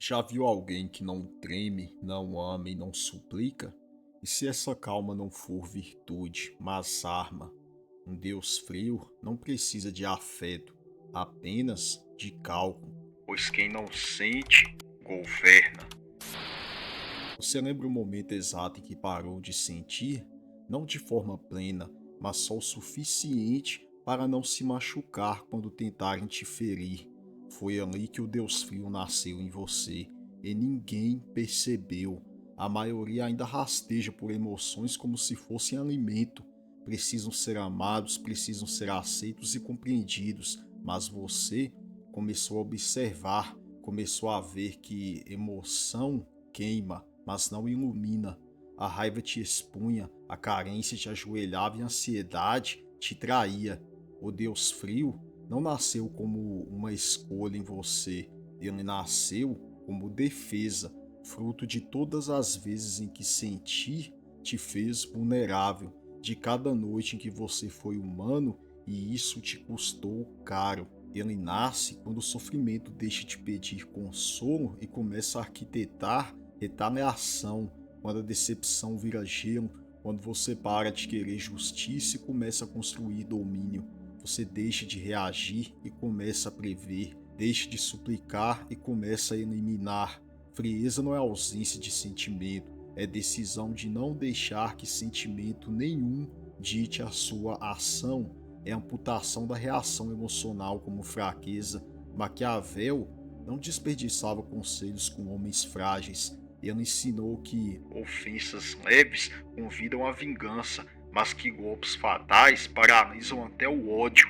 Já viu alguém que não treme, não ama e não suplica? E se essa calma não for virtude, mas arma? Um Deus frio não precisa de afeto, apenas de cálculo. Pois quem não sente, governa. Você lembra o momento exato em que parou de sentir? Não de forma plena, mas só o suficiente para não se machucar quando tentarem te ferir. Foi ali que o Deus Frio nasceu em você e ninguém percebeu. A maioria ainda rasteja por emoções como se fossem alimento. Precisam ser amados, precisam ser aceitos e compreendidos, mas você começou a observar, começou a ver que emoção queima, mas não ilumina. A raiva te expunha, a carência te ajoelhava e a ansiedade te traía. O Deus frio não nasceu como uma escolha em você, ele nasceu como defesa, fruto de todas as vezes em que sentir te fez vulnerável, de cada noite em que você foi humano e isso te custou caro. Ele nasce quando o sofrimento deixa de pedir consolo e começa a arquitetar retaliação, quando a decepção vira gelo, quando você para de querer justiça e começa a construir domínio. Você deixa de reagir e começa a prever, deixa de suplicar e começa a eliminar. Frieza não é ausência de sentimento, é decisão de não deixar que sentimento nenhum dite a sua ação, é amputação da reação emocional como fraqueza. Maquiavel não desperdiçava conselhos com homens frágeis. Ele ensinou que ofensas leves convidam à vingança, mas que golpes fatais paralisam até o ódio.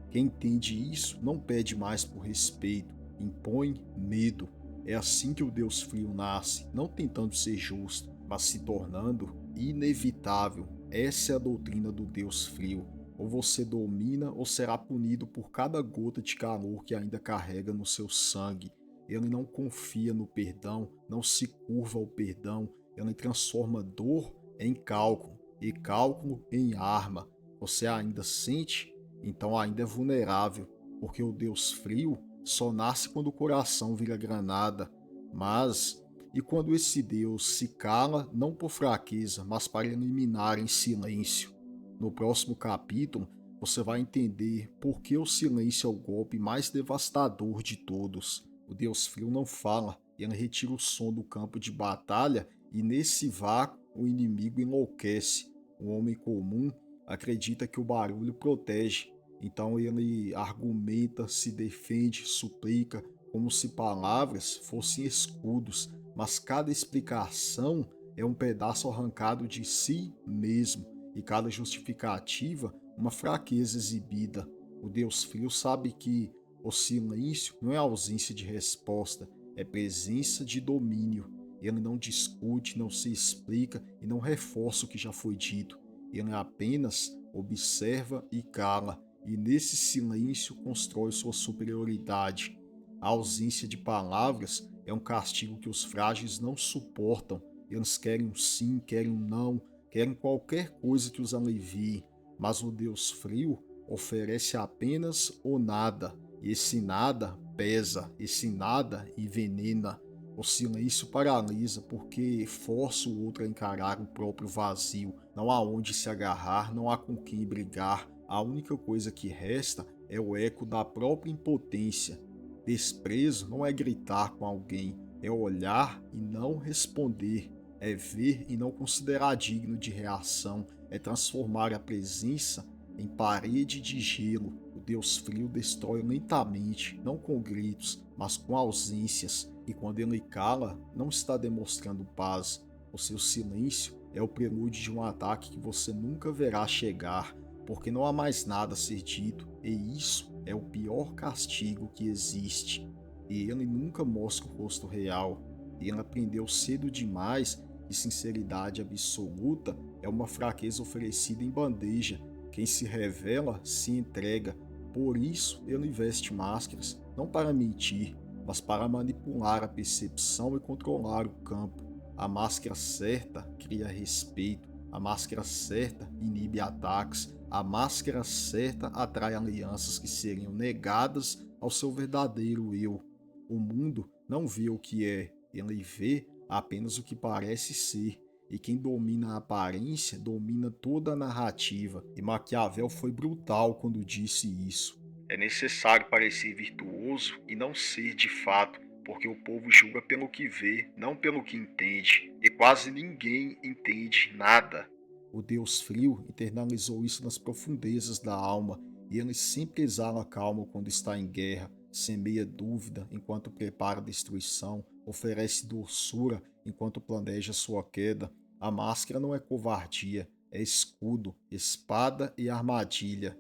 Quem entende isso não pede mais por respeito, impõe medo. É assim que o Deus frio nasce, não tentando ser justo, mas se tornando inevitável. Essa é a doutrina do Deus frio. Ou você domina ou será punido por cada gota de calor que ainda carrega no seu sangue. Ele não confia no perdão, não se curva ao perdão, ele transforma dor em cálculo e cálculo em arma. Você ainda sente? Então ainda é vulnerável, porque o Deus frio só nasce quando o coração vira granada. Mas, e quando esse Deus se cala, não por fraqueza, mas para eliminar em silêncio? No próximo capítulo, você vai entender por que o silêncio é o golpe mais devastador de todos. O Deus Frio não fala, ele retira o som do campo de batalha e nesse vácuo o inimigo enlouquece. O homem comum acredita que o barulho protege, então ele argumenta, se defende, suplica, como se palavras fossem escudos, mas cada explicação é um pedaço arrancado de si mesmo e cada justificativa uma fraqueza exibida. O Deus Frio sabe que o silêncio não é ausência de resposta, é presença de domínio. Ele não discute, não se explica e não reforça o que já foi dito. Ele apenas observa e cala, e nesse silêncio constrói sua superioridade. A ausência de palavras é um castigo que os frágeis não suportam. Eles querem um sim, querem um não, querem qualquer coisa que os alivie, mas o Deus frio oferece apenas o nada, e esse nada pesa, esse nada envenena. O silêncio paralisa porque força o outro a encarar o próprio vazio. Não há onde se agarrar, não há com quem brigar. A única coisa que resta é o eco da própria impotência. Desprezo não é gritar com alguém, é olhar e não responder, é ver e não considerar digno de reação, é transformar a presença em parede de gelo. O Deus frio destrói lentamente, não com gritos, mas com ausências, e quando ele cala, não está demonstrando paz. O seu silêncio é o prelúdio de um ataque que você nunca verá chegar, porque não há mais nada a ser dito, e isso é o pior castigo que existe. E ele nunca mostra o rosto real. Ele aprendeu cedo demais que sinceridade absoluta é uma fraqueza oferecida em bandeja. Quem se revela se entrega. Por isso ele veste máscaras, não para mentir, mas para manipular a percepção e controlar o campo. A máscara certa cria respeito, a máscara certa inibe ataques, a máscara certa atrai alianças que seriam negadas ao seu verdadeiro eu. O mundo não vê o que é, ele vê apenas o que parece ser. E quem domina a aparência domina toda a narrativa. E Maquiavel foi brutal quando disse isso. É necessário parecer virtuoso e não ser de fato, porque o povo julga pelo que vê, não pelo que entende. E quase ninguém entende nada. O Deus frio internalizou isso nas profundezas da alma, e ele sempre exala calma quando está em guerra, semeia dúvida enquanto prepara a destruição, oferece doçura enquanto planeja sua queda. A máscara não é covardia, é escudo, espada e armadilha.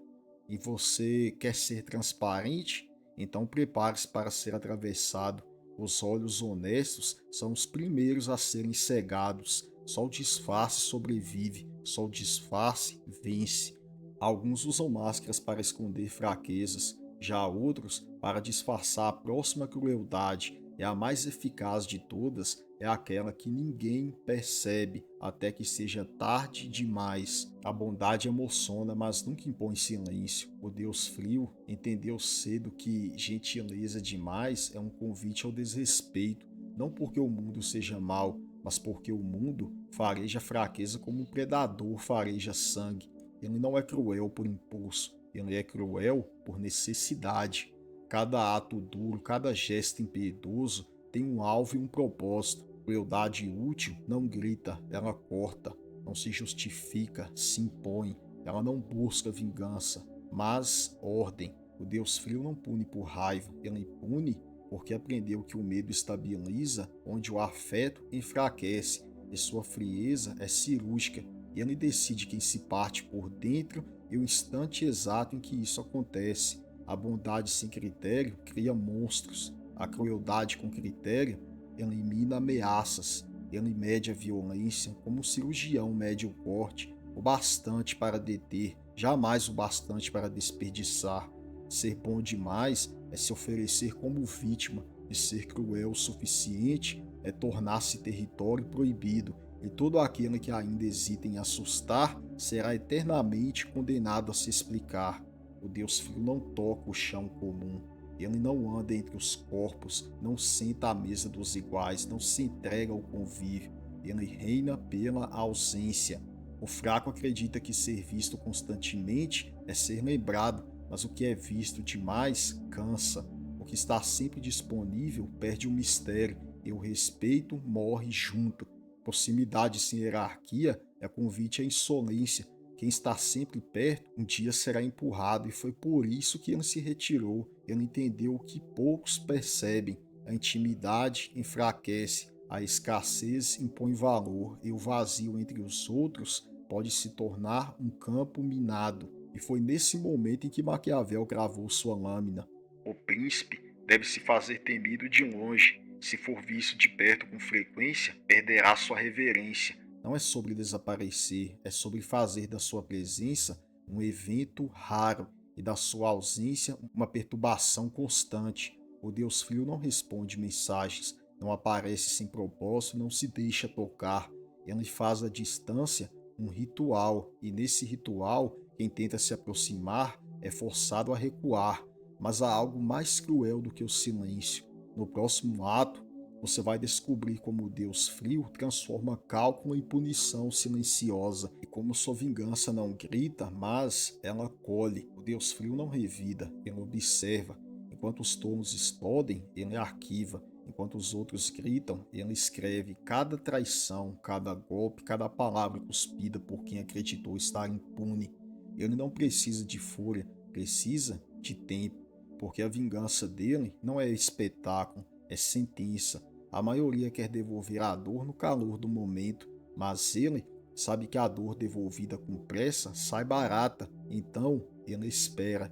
E você quer ser transparente? Então prepare-se para ser atravessado. Os olhos honestos são os primeiros a serem cegados. Só o disfarce sobrevive, só o disfarce vence. Alguns usam máscaras para esconder fraquezas, já outros para disfarçar a próxima crueldade. E a mais eficaz de todas é aquela que ninguém percebe até que seja tarde demais. A bondade emociona, mas nunca impõe silêncio. O Deus frio entendeu cedo que gentileza demais é um convite ao desrespeito, não porque o mundo seja mau, mas porque o mundo fareja fraqueza como um predador fareja sangue. Ele não é cruel por impulso, ele é cruel por necessidade. Cada ato duro, cada gesto impiedoso tem um alvo e um propósito. Crueldade útil não grita, ela corta, não se justifica, se impõe. Ela não busca vingança, mas ordem. O Deus frio não pune por raiva, ele pune porque aprendeu que o medo estabiliza onde o afeto enfraquece, e sua frieza é cirúrgica, e ele decide quem se parte por dentro e o instante exato em que isso acontece. A bondade sem critério cria monstros, a crueldade com critério elimina ameaças, ele mede a violência como um cirurgião mede o corte, o bastante para deter, jamais o bastante para desperdiçar. Ser bom demais é se oferecer como vítima, e ser cruel o suficiente é tornar-se território proibido, e todo aquele que ainda hesita em assustar será eternamente condenado a se explicar. O Deus frio não toca o chão comum, ele não anda entre os corpos, não senta à mesa dos iguais, não se entrega ao convívio, ele reina pela ausência. O fraco acredita que ser visto constantemente é ser lembrado, mas o que é visto demais cansa. O que está sempre disponível perde o mistério e o respeito morre junto. Proximidade sem hierarquia é convite à insolência. Quem está sempre perto um dia será empurrado, e foi por isso que ele se retirou. Ele entendeu o que poucos percebem. A intimidade enfraquece, a escassez impõe valor, e o vazio entre os outros pode se tornar um campo minado. E foi nesse momento em que Maquiavel gravou sua lâmina. O príncipe deve se fazer temido de longe. Se for visto de perto com frequência, perderá sua reverência. Não é sobre desaparecer, é sobre fazer da sua presença um evento raro e da sua ausência uma perturbação constante. O Deus frio não responde mensagens, não aparece sem propósito, não se deixa tocar. Ele faz da distância um ritual, e nesse ritual, quem tenta se aproximar é forçado a recuar. Mas há algo mais cruel do que o silêncio. No próximo ato, você vai descobrir como o Deus frio transforma cálculo em punição silenciosa, e como sua vingança não grita, mas ela colhe. O Deus frio não revida, ele observa. Enquanto os tolos explodem, ele arquiva. Enquanto os outros gritam, ele escreve cada traição, cada golpe, cada palavra cuspida por quem acreditou estar impune. Ele não precisa de fúria, precisa de tempo, porque a vingança dele não é espetáculo, é sentença. A maioria quer devolver a dor no calor do momento, mas ele sabe que a dor devolvida com pressa sai barata. Então ele espera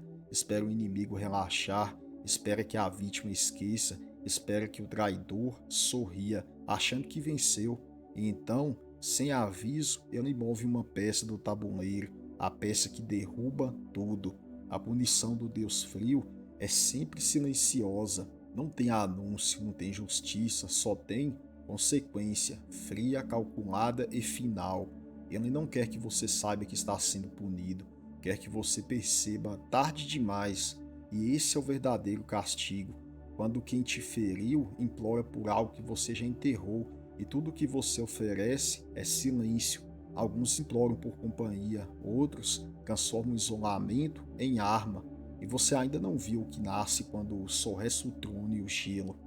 o inimigo relaxar, espera que a vítima esqueça, espera que o traidor sorria, achando que venceu. E então, sem aviso, ele move uma peça do tabuleiro, a peça que derruba tudo. A punição do Deus frio é sempre silenciosa. Não tem anúncio, não tem justiça, só tem consequência, fria, calculada e final. Ele não quer que você saiba que está sendo punido, quer que você perceba tarde demais. E esse é o verdadeiro castigo. quando quem te feriu implora por algo que você já enterrou e tudo que você oferece é silêncio. Alguns imploram por companhia, outros transformam o isolamento em arma. E você ainda não viu o que nasce quando sorrece o trono e o gelo.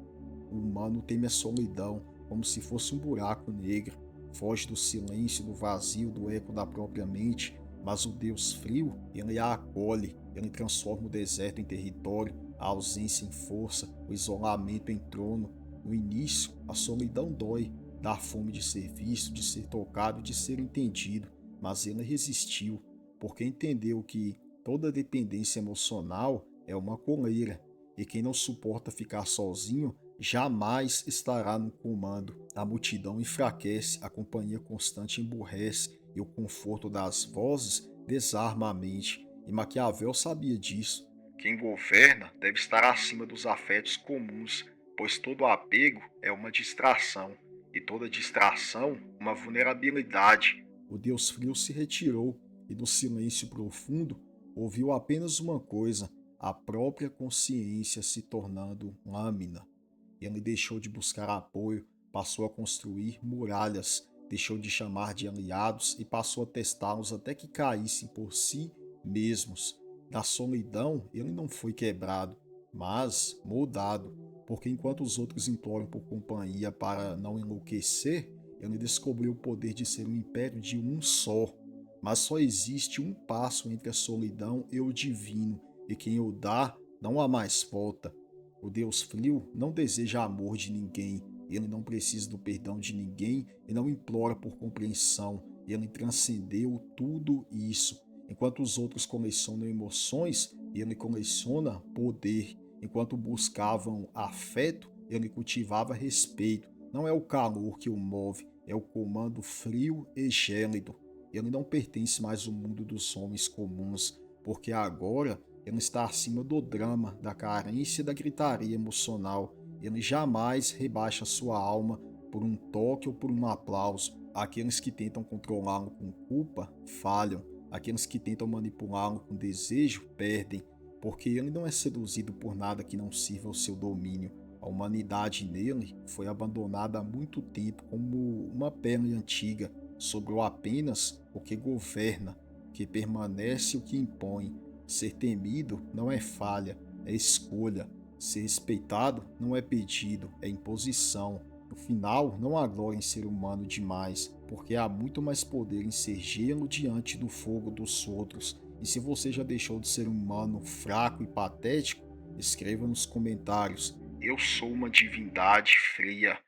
O humano teme a solidão, como se fosse um buraco negro. Foge do silêncio, do vazio, do eco da própria mente. Mas o Deus frio, ele a acolhe, ele transforma o deserto em território, a ausência em força, o isolamento em trono. No início, a solidão dói, dá fome de ser visto, de ser tocado, de ser entendido. Mas ele resistiu, porque entendeu que toda dependência emocional é uma coleira, e quem não suporta ficar sozinho jamais estará no comando. A multidão enfraquece, a companhia constante emburrece, e o conforto das vozes desarma a mente. E Maquiavel sabia disso. Quem governa deve estar acima dos afetos comuns, pois todo apego é uma distração, e toda distração uma vulnerabilidade. O Deus frio se retirou, e no silêncio profundo ouviu apenas uma coisa: a própria consciência se tornando lâmina. Ele deixou de buscar apoio, passou a construir muralhas, deixou de chamar de aliados e passou a testá-los até que caíssem por si mesmos. Na solidão, ele não foi quebrado, mas moldado, porque enquanto os outros imploram por companhia para não enlouquecer, ele descobriu o poder de ser um império de um só. Mas só existe um passo entre a solidão e o divino, e quem o dá não há mais volta. O Deus frio não deseja amor de ninguém, ele não precisa do perdão de ninguém e não implora por compreensão. Ele transcendeu tudo isso. Enquanto os outros colecionam emoções, ele coleciona poder. Enquanto buscavam afeto, ele cultivava respeito. Não é o calor que o move, é o comando frio e gélido. Ele não pertence mais ao mundo dos homens comuns, porque agora ele está acima do drama, da carência e da gritaria emocional. Ele jamais rebaixa sua alma por um toque ou por um aplauso. Aqueles que tentam controlá-lo com culpa falham. Aqueles que tentam manipulá-lo com desejo perdem, porque ele não é seduzido por nada que não sirva ao seu domínio. A humanidade nele foi abandonada há muito tempo como uma perna antiga. Sobrou apenas o que governa, que permanece o que impõe. Ser temido não é falha, é escolha. Ser respeitado não é pedido, é imposição. No final, não há glória em ser humano demais, porque há muito mais poder em ser gelo diante do fogo dos outros. E se você já deixou de ser humano fraco e patético, escreva nos comentários: eu sou uma divindade fria.